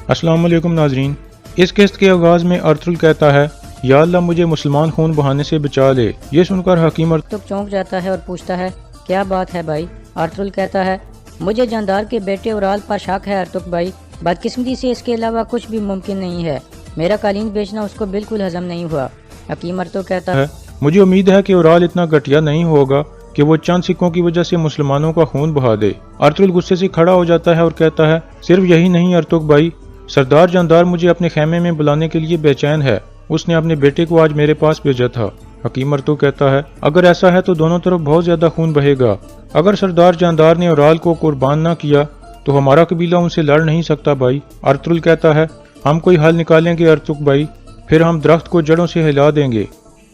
अस्सलाम वालेकुम नाजरीन। इस किस्त के आगाज में अर्तुल कहता है, या अल्लाह मुझे मुसलमान खून बहाने से बचा ले। ये सुनकर हकीम अर्तुल चौंक जाता है और पूछता है, क्या बात है भाई? अर्तुल कहता है, मुझे जानदार के बेटे उराल पर शक है अर्तुल भाई। बदकिस्मती से इसके अलावा कुछ भी मुमकिन नहीं है। मेरा कालीन बेचना उसको बिल्कुल हजम नहीं हुआ। हकीम अर्तुल कहता है, मुझे उम्मीद है कि उराल इतना घटिया नहीं होगा कि वो चंद सिक्कों की वजह से मुसलमानों का खून बहा दे। अर्तुल गुस्से से खड़ा हो जाता है और कहता है, सिर्फ यही नहीं अर्तुल भाई, सरदार जानदार मुझे अपने खेमे में बुलाने के लिए बेचैन है। उसने अपने बेटे को आज मेरे पास भेजा था। हकीम अर्तुल कहता है, अगर ऐसा है तो दोनों तरफ बहुत ज्यादा खून बहेगा। अगर सरदार जानदार ने उराल को कुर्बान ना किया तो हमारा कबीला उनसे लड़ नहीं सकता भाई। अर्तुल कहता है, हम कोई हल निकालेंगे अर्तुल भाई, फिर हम दरख्त को जड़ों से हिला देंगे।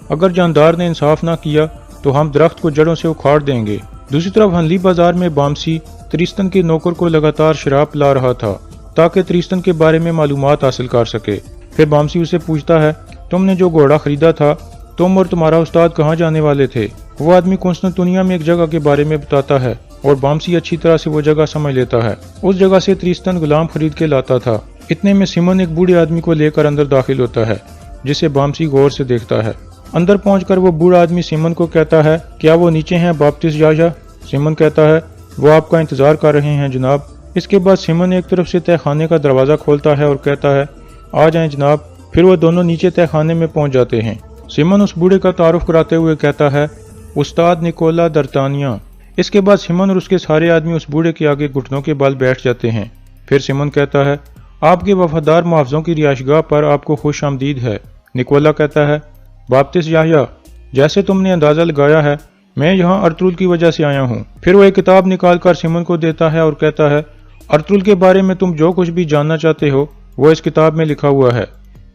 अगर जानदार ने इंसाफ ना किया तो हम दरख्त को जड़ों से उखाड़ देंगे। दूसरी तरफ हनली बाजार में बामसी त्रिस्तन के नौकर को लगातार शराब पिला रहा था ताकि त्रिस्तन के बारे में मालूमात हासिल कर सके। फिर बामसी उसे पूछता है, तुमने जो घोड़ा खरीदा था, तुम और तुम्हारा उस्ताद कहाँ जाने वाले थे? वो आदमी कुंस्तांतिनिया में एक जगह के बारे में बताता है और बामसी अच्छी तरह से वो जगह समझ लेता है। उस जगह से त्रिस्तन गुलाम खरीद के लाता था। इतने में सिमन एक बूढ़े आदमी को लेकर अंदर दाखिल होता है, जिसे बामसी गौर से देखता है। अंदर पहुंचकर वो बूढ़ा आदमी सिमन को कहता है, क्या वो नीचे हैं बाप्तिस याया? सिमन कहता है, वो आपका इंतजार कर रहे हैं जनाब। इसके बाद सिमन एक तरफ से तहखाने का दरवाजा खोलता है और कहता है, आ जाएं जनाब। फिर वो दोनों नीचे तहखाने में पहुंच जाते हैं। सिमन उस बूढ़े का तारुफ कराते हुए कहता है, उस्ताद निकोला दर्तानिया। इसके बाद सिमन और उसके सारे आदमी उस बूढ़े के आगे घुटनों के बल बैठ जाते हैं। फिर सिमन कहता है, आपके वफादार मुहाफ़िज़ों की रिहाइशगाह पर आपको खुश आमदीद है। निकोला कहता है, बाप्तिस याह्या, जैसे तुमने अंदाजा लगाया है, मैं यहाँ अर्तुल की वजह से आया हूँ। फिर वो एक किताब निकाल कर सिमन को देता है और कहता है, अर्तुल के बारे में तुम जो कुछ भी जानना चाहते हो वो इस किताब में लिखा हुआ है।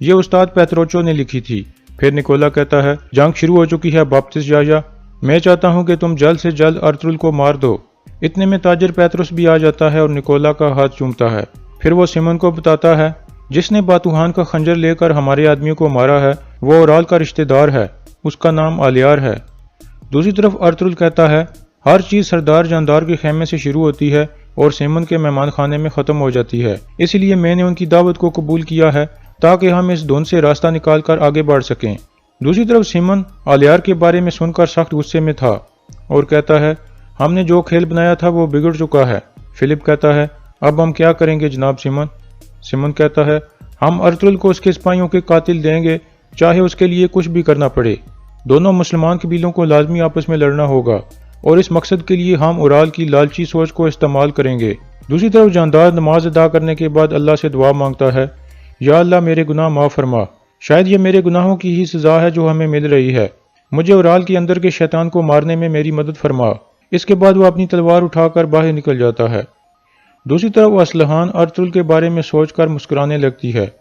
ये उस्ताद पेत्रोचो ने लिखी थी। फिर निकोला कहता है, जंग शुरू हो चुकी है बाप्तिस याह्या, मैं चाहता हूँ कि तुम जल्द से जल्द अर्तुल को मार दो। इतने में ताजिर पेत्रुस भी आ जाता है और निकोला का हाथ चूमता है। फिर वो सिमन को बताता है, जिसने बातूहान का खंजर लेकर हमारे आदमियों को मारा है वो उराल का रिश्तेदार है, उसका नाम आलियार है। दूसरी तरफ अर्तुल कहता है, हर चीज सरदार जानदार के खेमे से शुरू होती है और सिमन के मेहमान खाने में खत्म हो जाती है। इसलिए मैंने उनकी दावत को कबूल किया है ताकि हम इस धुंध से रास्ता निकाल कर आगे बढ़ सकें। दूसरी तरफ सिमन आलियार के बारे में सुनकर सख्त गुस्से में था और कहता है, हमने जो खेल बनाया था वो बिगड़ चुका है। फिलिप कहता है, अब हम क्या करेंगे जनाब सिमन? सिमन कहता है, हम अर्तुल को उसके सिपाहियों के कातिल देंगे, चाहे उसके लिए कुछ भी करना पड़े। दोनों मुसलमान कबीलों को लाजमी आपस में लड़ना होगा और इस मकसद के लिए हम उराल की लालची सोच को इस्तेमाल करेंगे। दूसरी तरफ जानदार नमाज अदा करने के बाद अल्लाह से दुआ मांगता है, या अल्लाह मेरे गुनाह माफ़ फरमा। शायद ये मेरे गुनाहों की ही सजा है जो हमें मिल रही है। मुझे उराल के अंदर के शैतान को मारने में मेरी मदद फरमा। इसके बाद वो अपनी तलवार उठाकर बाहर निकल जाता है। दूसरी तरफ असलहान अर्तुल के बारे में सोचकर मुस्कुराने लगती है।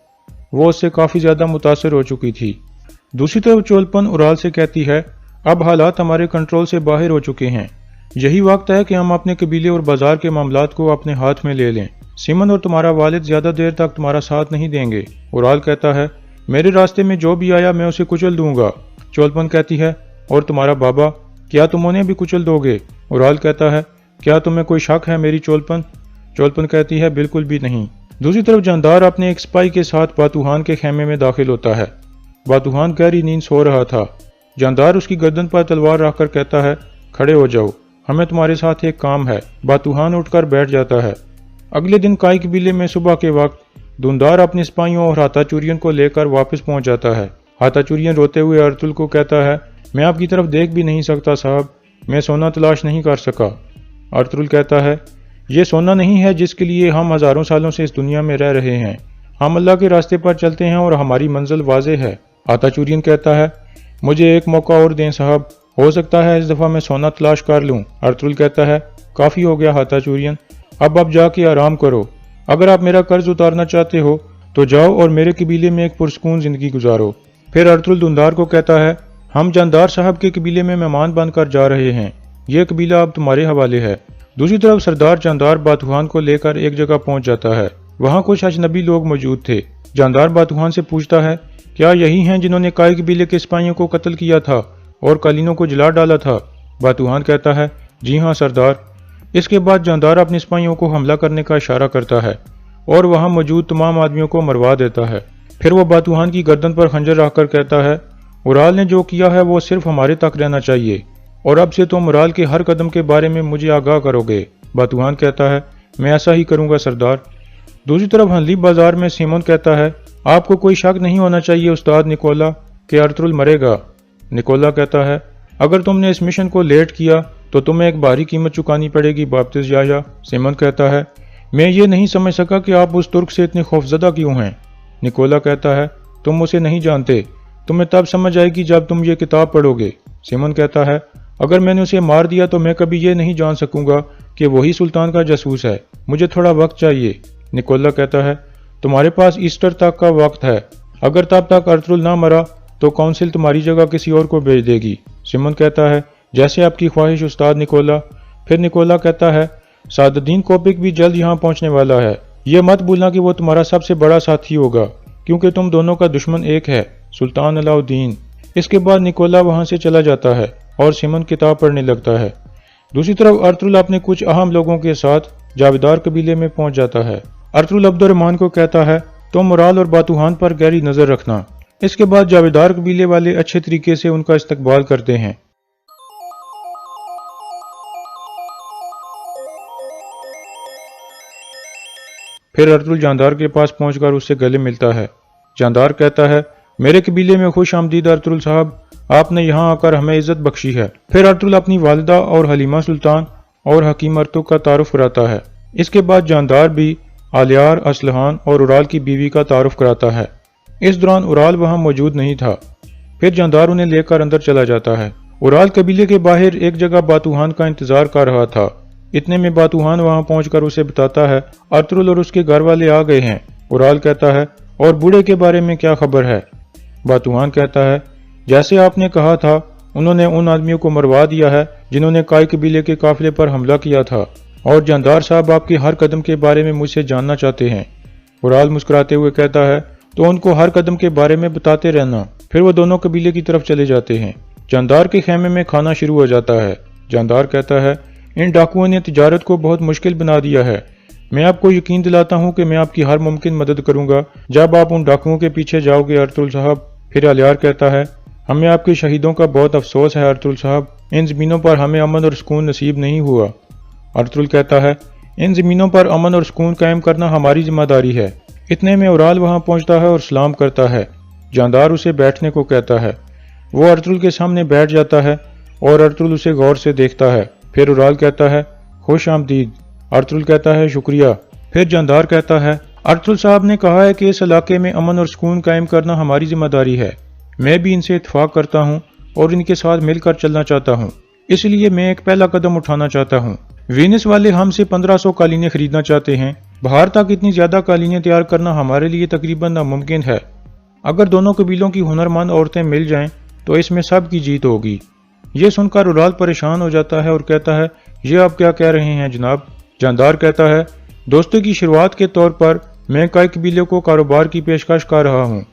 वो उससे काफ़ी ज़्यादा मुतासर हो चुकी थी। दूसरी तरफ चोलपन उराल से कहती है, अब हालात हमारे कंट्रोल से बाहर हो चुके हैं। यही वक्त है कि हम अपने कबीले और बाजार के मामलात को अपने हाथ में ले लें। सिमन और तुम्हारा वालिद ज़्यादा देर तक तुम्हारा साथ नहीं देंगे। उराल कहता है, मेरे रास्ते में जो भी आया मैं उसे कुचल दूंगा। चोलपन कहती है, और तुम्हारा बाबा, क्या तुम उन्हें भी कुचल दोगे? उराल कहता है, क्या तुम्हें कोई शक है मेरी चोलपन? चोलपन कहती है, बिल्कुल भी नहीं। दूसरी तरफ जानदार अपने एक सिपाही के साथ बातूहान के खेमे में दाखिल होता है। बातूहान गहरी नींद सो रहा था। जानदार उसकी गर्दन पर तलवार रखकर कहता है, खड़े हो जाओ, हमें तुम्हारे साथ एक काम है। बातूहान उठकर बैठ जाता है। अगले दिन काई कबीले में सुबह के वक्त धुंधार अपने सिपाहियों और हाथाचूरियन को लेकर वापस पहुंच जाता है। हाथाचूरियन रोते हुए अर्तुल को कहता है, मैं आपकी तरफ देख भी नहीं सकता साहब, मैं सोना तलाश नहीं कर सका। अर्तुल कहता है, ये सोना नहीं है जिसके लिए हम हजारों सालों से इस दुनिया में रह रहे हैं। हम अल्लाह के रास्ते पर चलते हैं और हमारी मंजिल वाज़े है। हाथाचूरियन कहता है, मुझे एक मौका और दें साहब, हो सकता है इस दफ़ा मैं सोना तलाश कर लूँ। अर्तुल कहता है, काफ़ी हो गया हाथाचूरियन, अब जाके आराम करो। अगर आप मेरा कर्ज उतारना चाहते हो तो जाओ और मेरे कबीले में एक पुरसकून जिंदगी गुजारो। फिर अर्तुल धुंधार को कहता है, हम जानदार साहब के कबीले में मेहमान बनकर जा रहे हैं, यह कबीला अब तुम्हारे हवाले है। दूसरी तरफ सरदार जानदार बातूहान को लेकर एक जगह पहुंच जाता है। वहां कुछ अजनबी लोग मौजूद थे। जानदार बातूहान से पूछता है, क्या यही हैं जिन्होंने काई कबीले के सिपाहियों को कत्ल किया था और कालीनों को जला डाला था? बातूहान कहता है, जी हाँ सरदार। इसके बाद जानदार अपने सिपाहियों को हमला करने का इशारा करता है और वहां मौजूद तमाम आदमियों को मरवा देता है। फिर वो बातूहान की गर्दन पर खंजर रखकर कहता है, उराल ने जो किया है वो सिर्फ हमारे तक रहना चाहिए और अब से तुम उराल के हर कदम के बारे में मुझे आगाह करोगे। बातूहान कहता है, मैं ऐसा ही करूंगा सरदार। दूसरी तरफ हनली बाजार में सीमोन कहता है, आपको कोई शक नहीं होना चाहिए उस्ताद निकोला कि अर्तुल मरेगा। निकोला कहता है, अगर तुमने इस मिशन को लेट किया तो तुम्हें एक भारी कीमत चुकानी पड़ेगी बाप्तिस याया। सीमोन कहता है, मैं ये नहीं समझ सका कि आप उस तुर्क से इतने खौफजदा क्यों हैं। निकोला कहता है, तुम उसे नहीं जानते, तुम्हें तब समझ आएगी जब तुम ये किताब पढ़ोगे। सीमोन कहता है, अगर मैंने उसे मार दिया तो मैं कभी ये नहीं जान सकूंगा कि वही सुल्तान का जासूस है, मुझे थोड़ा वक्त चाहिए। निकोला कहता है, तुम्हारे पास ईस्टर तक का वक्त है, अगर तब तक अर्तुल ना मरा तो काउंसिल तुम्हारी जगह किसी और को भेज देगी। सीमोन कहता है, जैसे आपकी ख्वाहिश उस्ताद निकोला। फिर निकोला कहता है, सादुद्दीन कोपिक भी जल्द यहाँ पहुँचने वाला है, ये मत भूलना कि वो तुम्हारा सबसे बड़ा साथी होगा क्योंकि तुम दोनों का दुश्मन एक है, सुल्तान अलाउद्दीन। इसके बाद निकोला वहां से चला जाता है और सीमोन किताब पढ़ने लगता है। दूसरी तरफ अर्तुल अपने कुछ अहम लोगों के साथ जावेदार कबीले में पहुंच जाता है। अर्तुल अब्दुर्रहमान को कहता है, तुम उराल और बातूहान पर गहरी नजर रखना। इसके बाद जावेदार कबीले वाले अच्छे तरीके से उनका इस्तकबाल करते हैं। फिर अर्तुल जानदार के पास पहुंचकर उससे गले मिलता है। जानदार कहता है, मेरे कबीले में खुश आमदीद अर्तुल साहब, आपने यहाँ आकर हमें इज्जत बख्शी है। फिर अर्तुल अपनी वालिदा और हलीमा सुल्तान और हकीम अर्तुग का तारुफ कराता है। इसके बाद जानदार भी आलियार, असलहान और उराल की बीवी का तारुफ कराता है। इस दौरान उराल वहां मौजूद नहीं था। फिर जानदार उन्हें लेकर अंदर चला जाता है। उराल कबीले के बाहर एक जगह बातूहान का इंतजार कर रहा था। इतने में बातूहान वहां पहुंचकर उसे बताता है, अर्तुल और उसके घर वाले आ गए हैं। उराल कहता है, और बूढ़े के बारे में क्या खबर है। बातूहान कहता है, जैसे आपने कहा था उन्होंने उन आदमियों को मरवा दिया है जिन्होंने काय कबीले के काफिले पर हमला किया था, और जानदार साहब आपके हर कदम के बारे में मुझसे जानना चाहते हैं। उराल मुस्कुराते हुए कहता है, तो उनको हर कदम के बारे में बताते रहना। फिर वो दोनों कबीले की तरफ चले जाते हैं। जानदार के खेमे में खाना शुरू हो जाता है। जानदार कहता है, इन डाकुओं ने तिजारत को बहुत मुश्किल बना दिया है। मैं आपको यकीन दिलाता हूँ कि मैं आपकी हर मुमकिन मदद करूंगा जब आप उन डाकुओं के पीछे जाओगे अर्तुल साहब। फिर अलियार कहता है, हमें आपके शहीदों का बहुत अफसोस है अर्तुल साहब, इन जमीनों पर हमें अमन और सुकून नसीब नहीं हुआ। अर्तुल कहता है, इन जमीनों पर अमन और सुकून कायम करना हमारी जिम्मेदारी है। इतने में उराल वहां पहुंचता है और सलाम करता है। जानदार उसे बैठने को कहता है। वो अर्तुल के सामने बैठ जाता है और अर्तुल उसे गौर से देखता है। फिर उराल कहता है, खुश आमदीद। अर्तुल कहता है, शुक्रिया। फिर जानदार कहता है, अर्तुल साहब ने कहा है कि इस इलाके में अमन और सुकून कायम करना हमारी जिम्मेदारी है। मैं भी इनसे इत्तेफाक करता हूँ और इनके साथ मिलकर चलना चाहता हूँ, इसलिए मैं एक पहला कदम उठाना चाहता हूँ। वीनस वाले हमसे 1500 कालीनें खरीदना चाहते हैं। बाहर तक इतनी ज्यादा कालीनें तैयार करना हमारे लिए तकरीबन नामुमकिन है। अगर दोनों कबीलों की हुनरमंद औरतें मिल जाएं तो इसमें सब की जीत होगी। ये सुनकर उराल परेशान हो जाता है और कहता है, ये आप क्या कह रहे हैं जनाब। जानदार कहता है, दोस्ती की शुरुआत के तौर पर मैं कई कबीले को कारोबार की पेशकश कर रहा हूँ,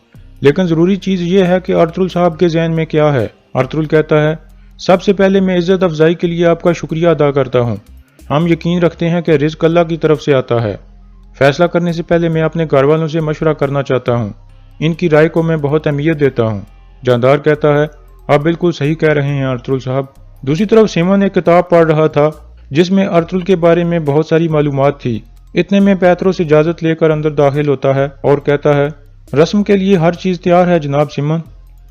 लेकिन जरूरी चीज ये है कि अर्तुल साहब के जहन में क्या है। अर्तुल कहता है, सबसे पहले मैं इज्जत अफजाई के लिए आपका शुक्रिया अदा करता हूँ। हम यकीन रखते हैं कि रिज़्क़ अल्लाह की तरफ से आता है। फैसला करने से पहले मैं अपने घर वालों से मशवरा करना चाहता हूँ। इनकी राय को मैं बहुत अहमियत देता हूँ। जानदार कहता है, आप बिल्कुल सही कह रहे हैं अर्तुल साहब। दूसरी तरफ सीमोन एक किताब पढ़ रहा था जिसमें अर्तुल के बारे में बहुत सारी मालूमात थी। इतने में पैत्रोस इजाजत लेकर अंदर दाखिल होता है और कहता है, रस्म के लिए हर चीज तैयार है जनाब सीमोन।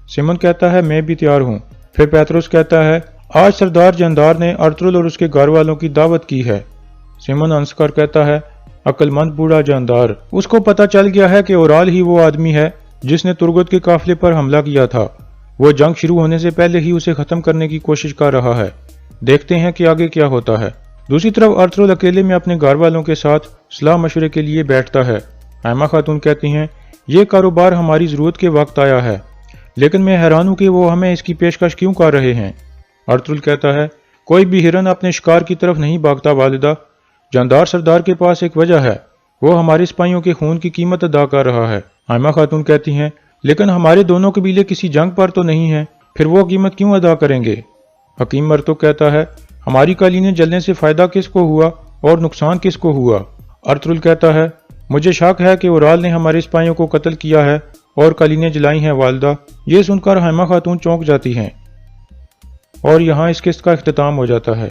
सीमोन कहता है, मैं भी तैयार हूँ। फिर पैत्रोस कहता है, आज सरदार जानदार ने अर्तुल और उसके घर वालों की दावत की है। सीमोन हंसकर कहता है, अक्लमंद बूढ़ा जानदार, उसको पता चल गया है कि उराल ही वो आदमी है जिसने तुर्गत के काफिले पर हमला किया था। वो जंग शुरू होने से पहले ही उसे खत्म करने की कोशिश कर रहा है। देखते हैं कि आगे क्या होता है। दूसरी तरफ अर्तुल अकेले में अपने घर वालों के साथ सलाह मशवरे के लिए बैठता है। हैमा खातून कहती हैं, ये कारोबार हमारी जरूरत के वक्त आया है, लेकिन मैं हैरान हूं कि वो हमें इसकी पेशकश क्यों कर रहे हैं। अर्तुल कहता है, कोई भी हिरन अपने शिकार की तरफ नहीं भागता वालिदा। जानदार सरदार के पास एक वजह है, वो हमारे सिपाहियों के खून की कीमत अदा कर रहा है। हैमा खातून कहती हैं, लेकिन हमारे दोनों कबीले किसी जंग पर तो नहीं है, फिर वो कीमत क्यों अदा करेंगे। हकीम अर्तुग कहता है, हमारी कालीनें जलने से फायदा किसको हुआ और नुकसान किसको हुआ। अर्तुल कहता है, مجھے شک ہے کہ اورال نے ہمارے سپاہیوں کو قتل کیا ہے اور قالینیں جلائی ہیں والدہ۔ یہ سن کر حائمہ خاتون چونک جاتی ہیں اور یہاں اس قسط کا اختتام ہو جاتا ہے۔